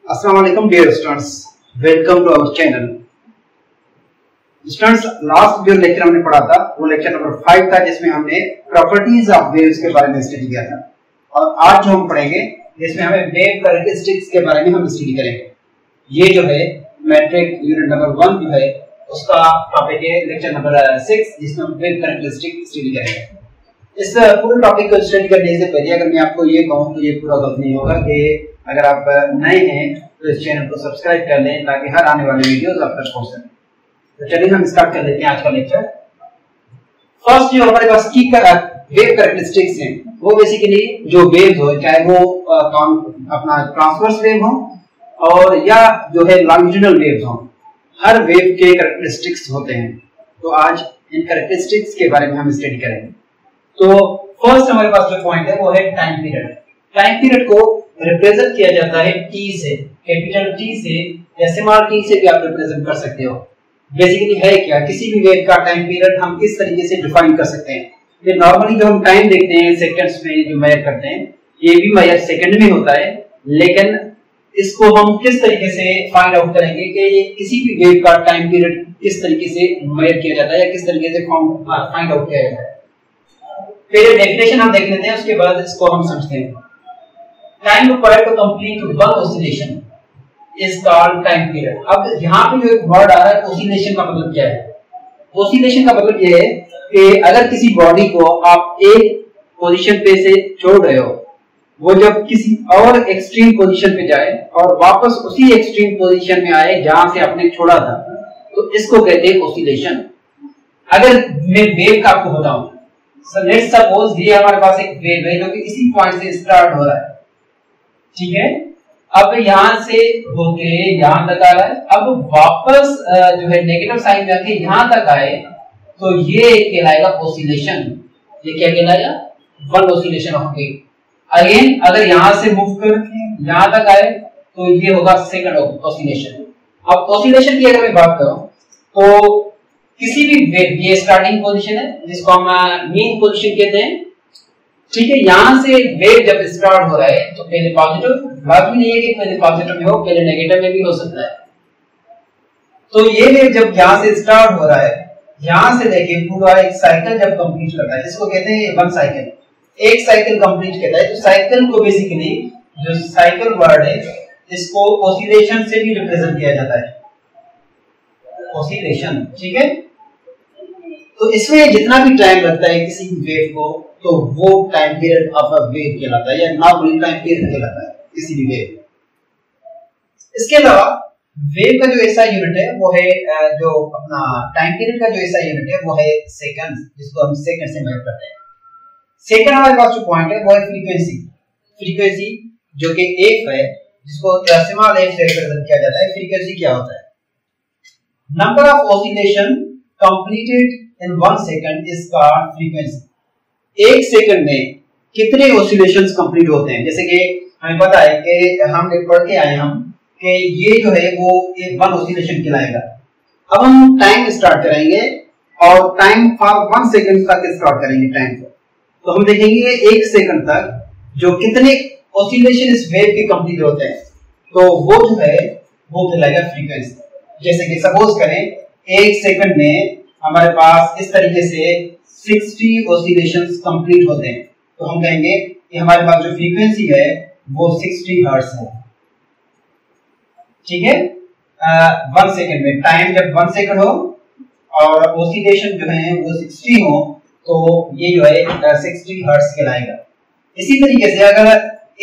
Assalamualaikum dear students, welcome to our channel. Students, last जो lecture हमने पढ़ा था वो लेक्चर नंबर 5 था जिसमें हमने प्रॉपर्टीज ऑफ वेव्स के बारे में स्टडी किया था और आज जो हम पढ़ेंगे जिसमें हमें वेव कैरेक्टरिस्टिक्स के बारे में हम स्टडी करेंगे। ये जो है मैट्रिक यूनिट नंबर 1 जो है उसका टॉपिक है लेक्चर नंबर 6 जिसमें हम वेव कैरेक्टरिस्टिक स्टडी करेंगे। इस पूरे टॉपिक को स्टडी करने से पहले अगर मैं आपको ये कहूँ तो ये पूरा गलत नहीं होगा कि अगर आप नए हैं तो इस चैनल को सब्सक्राइब कर लें ताकि हर आने वाले वीडियोस आप तक पहुंच सकें। तो चलिए हम स्टार्ट कर लेते हैं आज का लेक्चर। फर्स्ट जो हमारे पास की वेव कैरेक्टरिस्टिक्स हैं वो बेसिकली जो वेव्स हो चाहे वो अपना ट्रांसवर्स वेव हो और या जो है लॉन्जिट्यूडनल वेव्स हो, हर वेव के कैरेक्टरिस्टिक्स होते हैं। तो आज इन कैरेक्टरिस्टिक्स के बारे में हम स्टडी करेंगे। तो फर्स्ट हमारे पास जो पॉइंट है वो है टाइम पीरियड। टाइम पीरियड को रिप्रेजेंट किया जाता है टी से, कैपिटल टी से या स्मॉल टी से भी आप रिप्रेजेंट कर सकते हो। बेसिकली है क्या, किसी भी वेव का टाइम पीरियड हम किस तरीके से डिफाइन कर सकते हैं। ये नॉर्मली जो हम टाइम देखते हैं सेकंड्स में जो मेजर करते हैं ये भी मेजर सेकंड में होता है, लेकिन इसको हम किस तरीके से फाइंड आउट करेंगे कि ये किसी भी वेव का टाइम पीरियड किस तरीके से मेजर किया जाता है या किस तरीके से फाइंड आउट किया जाता है। पहले डेफिनेशन हम देख लेते हैं, उसके बाद इसको हम समझते हैं। Time required to complete one oscillation is called time period. अब यहाँ पे जो एक वर्ड आ रहा है ऑसिलेशन का मतलब क्या है? ऑसिलेशन का मतलब ये है कि अगर किसी बॉडी को आप एक पोजीशन पे से छोड़ रहे हो, वो जब किसी और एक्सट्रीम पोजीशन पे जाए और वापस उसी एक्सट्रीम पोजीशन में आए जहां से आपने छोड़ा था, तो इसको कहते हैं ऑसिलेशन। अगर मैं वेव का आपको बताऊं, सो लेट्स सपोज ये हमारे पास एक वेव है जो कि इसी पॉइंट से स्टार्ट हो रहा है, ठीक है। अब यहां से होके यहां तक आ रहा है, अब वापस जो है नेगेटिव साइन में आके यहां तक आए तो ये कहलाएगा ऑसिलेशन। ये क्या कहलाएगा? One oscillation of wave. Again अगर यहां से मूव करके यहां तक आए तो ये होगा सेकंड ऑसिलेशन। अब ऑसिलेशन की अगर मैं बात करूं तो किसी भी वेव, ये स्टार्टिंग पोजीशन है जिसको हम मीन पोजीशन कहते हैं, ठीक है। यहां से वेव जब स्टार्ट हो रहा है तो पहले पॉजिटिव, बात भी नहीं है कि पहले पॉजिटिव में हो, पहले नेगेटिव में भी हो सकता है। तो ये वेव जब यहां से स्टार्ट हो रहा है, यहां से देखिए पूरा एक साइकिल जब कंप्लीट करता है, जिसको कहते हैं वन साइकिल, एक साइकिल कंप्लीट करता है। तो साइकिल को बेसिकली जो साइकिल वर्ड है इसको ऑसिलेशन से भी रिप्रेजेंट किया जाता है, ऑसिलेशन, ठीक है। तो इसमें जितना भी टाइम लगता है किसी वेव को तो वो time period of a wave कहलाता है या नॉर्मली टाइम पीरियड कहलाता है किसी भी वेव। इसके अलावा वेव का जो ऐसा यूनिट है वो है जो अपना टाइम पीरियड का जो ऐसा यूनिट है वो है सेकंड, जिसको हम सेकंड से मेजर करते हैं। सेकंड हमारे पास जो पॉइंट है वो है फ्रीक्वेंसी। फ्रीक्वेंसी जो कि एफ है जिसको स्मॉल एफ से रिप्रेजेंट किया जाता है। फ्रीक्वेंसी क्या होता है? Number of oscillation completed in 1 second is called frequency. एक सेकंड में कितने ऑसिलेशंस कंप्लीट होते हैं? जैसे कि हमें पता है कि हमने पढ़ के आए हम कि ये जो है वो एक वन ऑसिलेशन कहलाएगा। अब हम टाइम स्टार्ट करेंगे और टाइम फॉर 1 सेकंड तक स्टार्ट करेंगे टाइम को, तो हम देखेंगे 1 सेकंड तक जो कितने ऑसिलेशन इस वेव के कंप्लीट होते हैं, तो वो जो है वो कहलाएगा फ्रीक्वेंसी। जैसे कि सपोज करें 1 सेकंड में हमारे पास इस तरीके से 60 ऑसिलेशंस कंप्लीट होते हैं, तो हम कहेंगे कि हमारे पास जो फ्रीक्वेंसी है वो 60 हर्ट्ज है, ठीक है। 1 सेकंड में टाइम जब 1 सेकंड हो और ऑसिलेशन जो है वो 60 हो तो ये जो है 60 हर्ट्ज कहलाएगा। इसी तरीके से अगर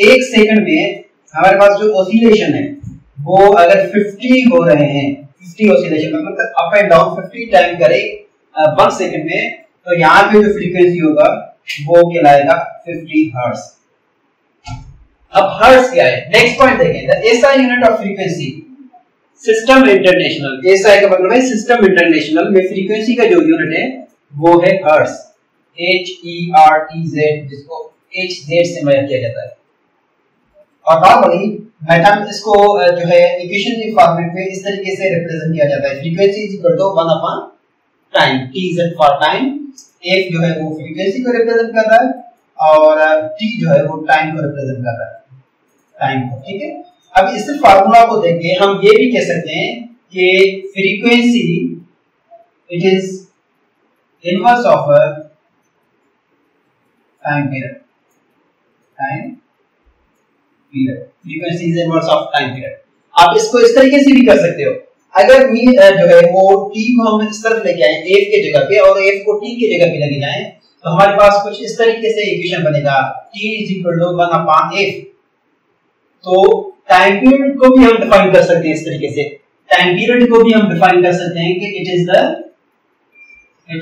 1 सेकंड में हमारे पास जो ऑसिलेशन है वो अगर 50 हो रहे हैं, 50 ऑसिलेशन मतलब अप एंड डाउन 50 टाइम करे 1 सेकंड में, तो यहाँ पे जो फ्रीक्वेंसी होगा वो कहलाएगा 50 हर्ट्ज। अब हर्ट्ज क्या है? नेक्स्ट पॉइंट देखें, the SI unit of frequency system international. SI का मतलब है सिस्टम इंटरनेशनल में फ्रीक्वेंसी का जो यूनिट है वो है हर्ट्ज, HERTZ, जिसको HZ से मेजर किया जाता है। और नॉर्मली मैथड इसको जो है इक्वेशन के फॉर्मेट में इस तरीके से रिप्रेजेंट किया जाता है। Frequency is equal to 1 upon time, TZ for time. F जो है वो फ्रीक्वेंसी को रिप्रेजेंट कर रहा है और T जो है वो टाइम को रिप्रेजेंट कर रहा है, टाइम को, ठीक है। अब इस फार्मूला को देख के हम ये भी कह सकते हैं कि frequency it is inverse of time period. Frequency is inverse of time period. आप इसको इस तरीके से भी कर सकते हो, अगर जो है वो t को हम इस तरफ लेके आए f के जगह पे और f को t की जगह पे लेके जाएं तो हमारे पास कुछ इस तरीके से इक्वेशन बनेगा t = 1/f। तो टाइम पीरियड को भी हम डिफाइन कर सकते हैं इस तरीके से, टाइम पीरियड को भी हम डिफाइन कर सकते हैं कि it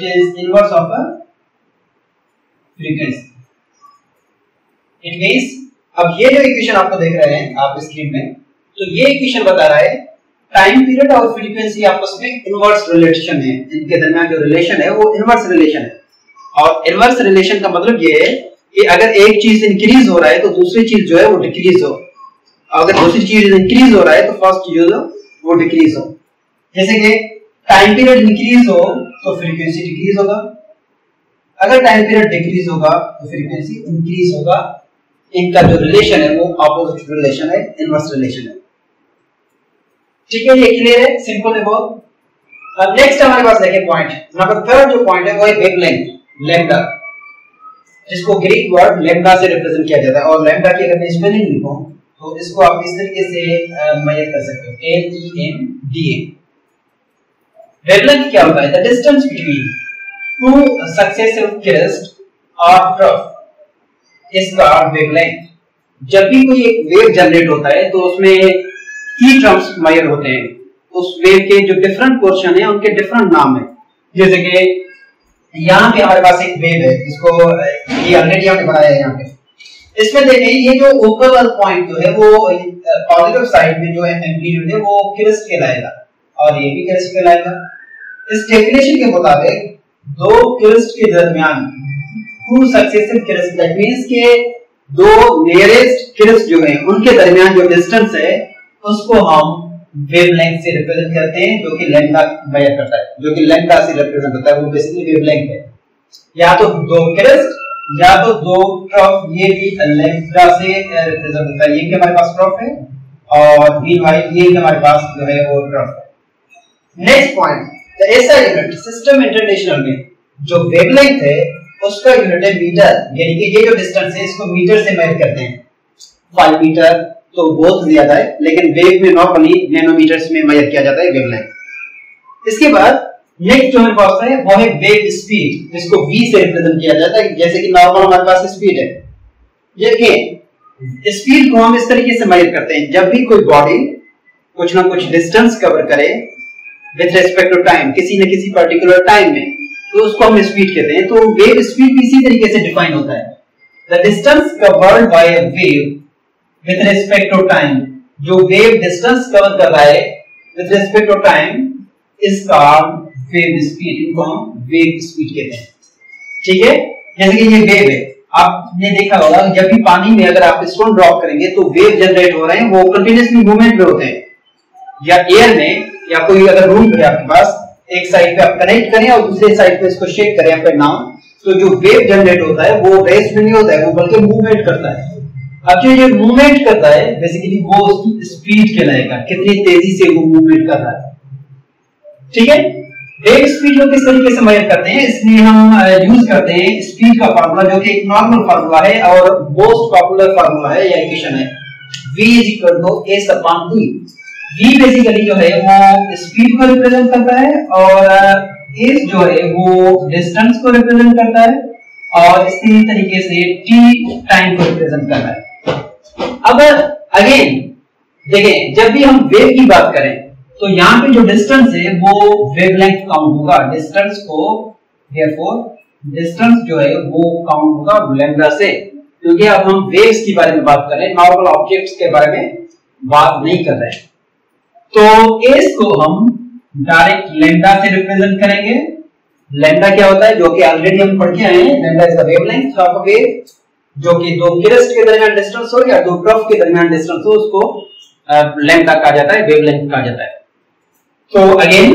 is inverse of a frequency. It means अब ये जो इक्वेशन आपको देख रहे हैं आप स्क्रीन में, तो ये इक्वेशन बता रहा है टाइम पीरियड और फ्रीक्वेंसी आपस में इनवर्स रिलेशन है, इनके दरमियान जो रिलेशन है वो इनवर्स रिलेशन है। और इनवर्स रिलेशन का मतलब ये है कि अगर एक चीज इंक्रीज हो रहा है तो दूसरी चीज जो है वो डिक्रीज हो, अगर दूसरी चीज इंक्रीज हो रहा है तो फर्स्ट चीज जो वो डिक्रीज हो। जैसे कि टाइम पीरियड इंक्रीज हो तो फ्रीक्वेंसी डिक्रीज होगा, अगर टाइम पीरियड डिक्रीज होगा तो फ्रीक्वेंसी इंक्रीज होगा। इनका जो रिलेशन है वो ऑपोजिट रिलेशन है, इनवर्स रिलेशन है। ठीक है, ये क्लियर है, सिंपल है बहुत। अब नेक्स्ट हमारे पास देखिए पॉइंट नंबर 3 जो पॉइंट है वो है वेवलेंथ लैम्डा, जिसको ग्रीक वर्ड लैम्डा से रिप्रेजेंट किया जाता है। और लैम्डा की अगर मैं स्पेलिंग लिखूं तो इसको आप इस तरीके से मेजर कर सकते हो, LEMDA। वेवलेंथ क्या होता है? The distance between two successive crest और ट्रफ इज कॉल्ड वेवलेंथ। जब भी कोई एक वेव जनरेट होता है तो उसमें की टर्म्स मेजर होते हैं, उस वेव के जो डिफरेंट पोर्शन है उनके डिफरेंट नाम है। जैसे कि यहाँ पे हमारे पास एक वेव है, इसको ये ऑलरेडी हमने बनाया है। यहाँ पे इसमें देखिए ये जो ऊपर वाला पॉइंट जो है वो पॉजिटिव साइड में जो है एम्पलीट्यूड है वो क्रेस्ट कहलाएगा और ये भी क्रेस्ट कहलाएगा। इस डेफिनेशन के मुताबिक दो क्रेस्ट के दरमियान two successive crest, that means के दो नियरेस्ट क्रेस्ट जो है उनके दरमियान जो डिस्टेंस है उसको हम वेवलेंथ से रिप्रेजेंट करते हैं, जो कि लैम्डा मेजर करता है, जो कि लैम्डा से रिप्रेजेंट होता है, वो बेसिकली वेवलेंथ है। या तो दो क्रेस्ट या तो दो ट्रफ, ये भी लैम्डा से रिप्रेजेंट होता है। ये भी हमारे पास ट्रफ है और मीनवाइल ये भी हमारे पास जो है वो ट्रफ है। Next point, the SI unit system international में जो वेवलेंथ है उसका यूनिट है मीटर, यानी कि ये जो डिस्टेंस है इसको मीटर से मेजर करते हैं। 5 मीटर तो बहुत ज्यादा है, लेकिन वेव में नॉर्मली नैनोमीटर्स में मेजर किया जाता है वेवलेंथ। इसके बाद नेक्स्ट जो हमारे पास है वो है वेव स्पीड, जिसको v से रिप्रेजेंट किया जाता है। जैसे कि नॉर्मल हमारे पास स्पीड है, देखिए स्पीड को हम इस तरीके से मेजर करते हैं, जब भी कोई बॉडी कुछ ना कुछ डिस्टेंस कवर करे विद रिस्पेक्ट टू टाइम, किसी न किसी पर्टिकुलर टाइम में, तो उसको हम स्पीड कहते हैं। तो वेव स्पीड भी इसी तरीके से डिफाइन होता है, the distance covered by a wave with respect to time. जो वेव डिस्टेंस कवर कर रहा है with respect to time is called wave speed, इनको हम वेव स्पीड कहते हैं। ठीक है, जैसे कि ये वेव है, आपने देखा होगा जब भी पानी में अगर आप स्टोन ड्रॉप करेंगे तो वेव जनरेट हो रहे हैं, वो कंटीन्यूअसली मूवमेंट में होते हैं। या एयर में, या कोई अगर रूम है आपके पास, एक साइड पे आप कनेक्ट करें और दूसरे साइड पे इसको शेक करें अप एंड डाउन, तो जो वेव जनरेट होता है वो रेस्ट में नहीं होता है, वो बल्कि मूवमेंट करता है। अब जो ये मूवमेंट करता है बेसिकली वो उसकी स्पीड कहलाएगा, कितनी तेजी से वो मूवमेंट कर रहा है। ठीक है, वेव स्पीड को किस तरीके से मेजर करते हैं, इसलिए हम यूज करते हैं स्पीड का फार्मूला, जो कि एक नॉर्मल फार्मूला है और मोस्ट पॉपुलर फार्मूला है या इक्वेशन है, v = s/t। v बेसिकली जो है वो स्पीड को रिप्रेजेंट करता है और s जो है वो डिस्टेंस को रिप्रेजेंट करता है और इसी तरीके से t टाइम को रिप्रेजेंट करता है। अब अगेन देखें, जब भी हम वेव की बात करें तो यहाँ पे जो डिस्टेंस है वो वेवलेंथ काउंट होगा, डिस्टेंस को, देयरफॉर डिस्टेंस जो है वो काउंट होगा लैम्डा से, क्योंकि अब हम वेव्स के बारे में बात कर रहे हैं, नॉर्मल ऑब्जेक्ट्स के बारे में बात नहीं कर रहे हैं। तो एस को हम डायरेक्ट लैम्डा से रिप्रेजेंट करेंगे। लैम्डा क्या होता है, जो कि ऑलरेडी हम पढ़ के आए हैं, lambda is the wavelength of a wave, जो कि दो क्रेस्ट के दरमियान डिस्टेंस हो या दो ट्रफ के दरमियान डिस्टेंस हो, उसको लैम्डा कहा जाता है, वेवलेंथ कहा जाता है। तो अगेन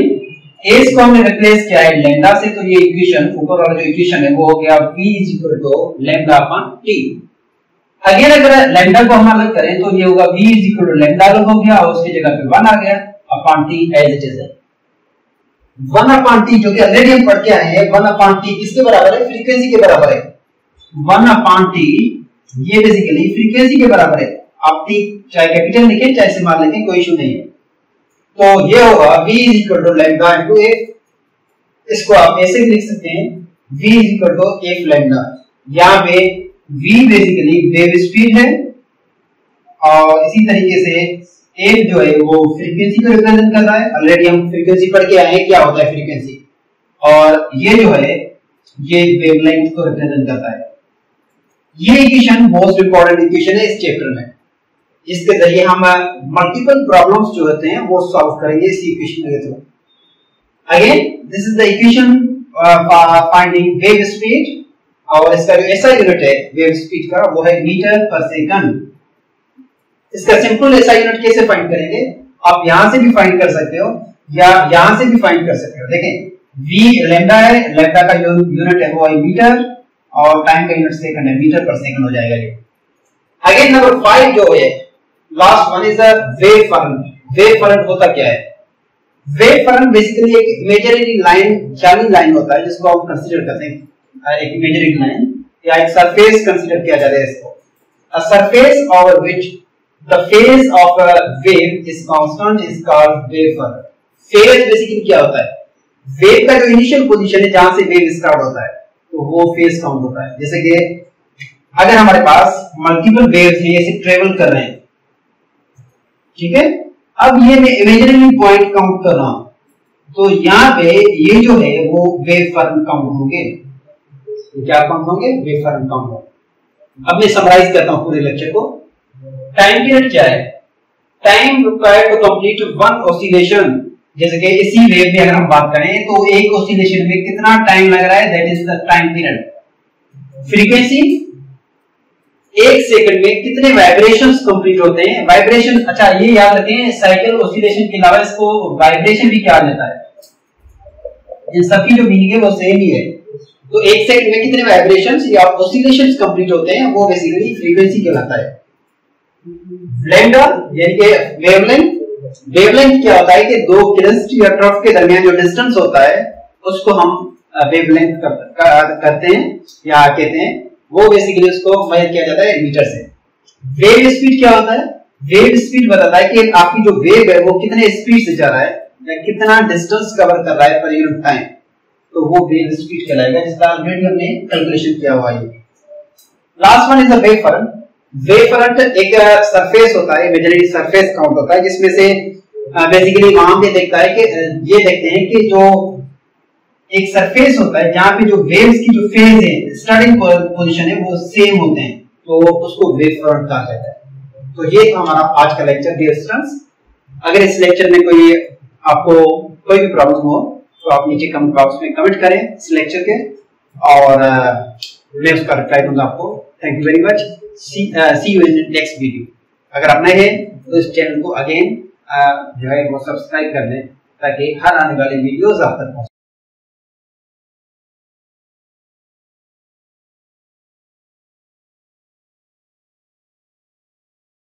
एस को हमने रिप्लेस किया है लैम्डा से, तो ये इक्वेशन ऊपर वाला जो इक्वेशन है वो हो गया v = λ/t। अगेन अगर लैम्डा को हम अलग करें तो ये होगा v is equal to lambda अलग हो गया और उसकी जगह पे 1 आ गया upon t as it is है। 1 अपॉन t जो कि ऑलरेडी हम पढ़ के आए हैं, 1 अपॉन t किसके बराबर है? फ्रीक्वेंसी के बराबर है। 1 अपॉन t ये बेसिकली फ्रीक्वेंसी के बराबर है। आप t चाहे कैपिटल लिखें चाहे स्मॉल लिखें कोई इशू नहीं है। तो ये होगा v is equal to lambda into a। इसको आप ऐसे लिख सकते हैं v is equal to f lambda. यहाँ पे v बेसिकली वेव स्पीड है और इसी तरीके से f जो है वो फ्रीक्वेंसी को रिप्रेजेंट कर रहा है। ऑलरेडी हम फ्रीक्वेंसी पढ़ के आए हैं क्या होता है फ्रीक्वेंसी, और ये जो है ये वेवलेंथ को रिप्रेजेंट करता है। ये इक्वेशन मोस्ट इंपॉर्टेंट इक्वेशन है इस चैप्टर में। इसके जरिए हम मल्टीपल प्रॉब्लम्स जो होते हैं वो सॉल्व करेंगे इस इक्वेशन के through. Again this is the equation finding wave speed, और इसका जो ऐसा यूनिट है वेव स्पीड का वो है मीटर पर सेकंड। इसका सिंपल ऐसा यूनिट कैसे फाइंड करेंगे? आप यहां से भी फाइंड कर सकते हो या यहां से भी फाइंड कर सकते हो। देखें v लैम्डा है, लैम्डा का जो यूनिट है वो है मीटर और टाइम का यूनिट सेकंड है, मीटर पर सेकंड हो जाएगा ये। अगेन नंबर 5 जो है last one is the wave front. Wave front होता क्या है? वेव फ्रंट बेसिकली एक इमेजिनरी लाइन, जाली लाइन होता है जिसको हम कंसीडर करते हैं एक इमेजिनरी लाइन या एक सरफेस कंसीडर किया जाता है इसको। A surface over which the phase of a wave is constant is called wave front. Phase basically क्या होता है? वेव का जो इनिशियल पोजीशन है जहां से वेव स्टार्ट होता है तो वो फेज काउंट होता है। जैसे कि अगर हमारे पास मल्टीपल वेव्स हैं ऐसे ट्रेवल कर रहे हैं, ठीक है, अब ये मैं इमेजिनरी पॉइंट काउंट कर रहा हूं तो यहाँ पे ये जो है वो वेव फ्रंट काउंट होंगे। क्या काउंट होंगे? वेव फ्रंट काउंट होंगे। अब मैं समराइज करता हूं पूरे लेक्चर को। टाइम पीरियड क्या है? Time required to complete one oscillation. जैसे कि इसी वेव में अगर हम बात करें तो एक ऑसिलेशन में कितना टाइम लग रहा है, that is the time period. Frequency, एक सेकंड में कितने वाइब्रेशंस कंप्लीट होते हैं। वाइब्रेशन, अच्छा ये याद रखें साइकिल ऑसिलेशन के अलावा इसको वाइब्रेशन भी कहा जाता है। इन सबकी जो मीनिंग है वो सेम ही है। तो एक सेकंड में कितने वाइब्रेशंस या ऑसिलेशंस कंप्लीट होते हैं वो बेसिकली फ्रीक्वेंसी कहलाता है। लैम्डा यानी कि वेवलेंथ। वेवलेंथ क्या होता है कि दो क्रिस्ट या ट्रफ के दरमियान जो डिस्टेंस होता है उसको हम वेवलेंथ करते हैं या कहते हैं, वो बेसिकली उसको मेजर किया जाता है मीटर से। वेव स्पीड क्या होता है? वेव स्पीड बताता है कि आपकी जो वेव है वो कितने स्पीड से जा रहा है या कितना डिस्टेंस कवर कर रहा है पर यूनिट टाइम, तो वो वेव स्पीड कहलाएगा, जिसका ऑलरेडी हमने कैलकुलेशन किया हुआ है। Last one is the wave front. Wave front एक सरफेस होता है, इमेजिनरी सरफेस काउंट होता है, जिसमें से बेसिकली वहां पे देखता है कि ये देखते हैं कि जो एक सरफेस होता है जहां पे जो वेव्स की जो फेज है, स्टार्टिंग पोजीशन है वो सेम होते हैं, तो उसको वेव फ्रंट कहा जाता है। तो ये हमारा आज का लेक्चर डियर स्टूडेंट्स। अगर इस लेक्चर में कोई आपको कोई भी प्रॉब्लम हो तो आप नीचे कमेंट बॉक्स में कमेंट करें इस लेक्चर के, और मैं उसका रिप्लाई दूंगा आपको। Thank you very much. See you in next video. अगर आप नए हैं तो इस चैनल को अगेन जो है वो सब्सक्राइब कर लें ताकि हर आने वाले वीडियोस आप तक पहुंचे।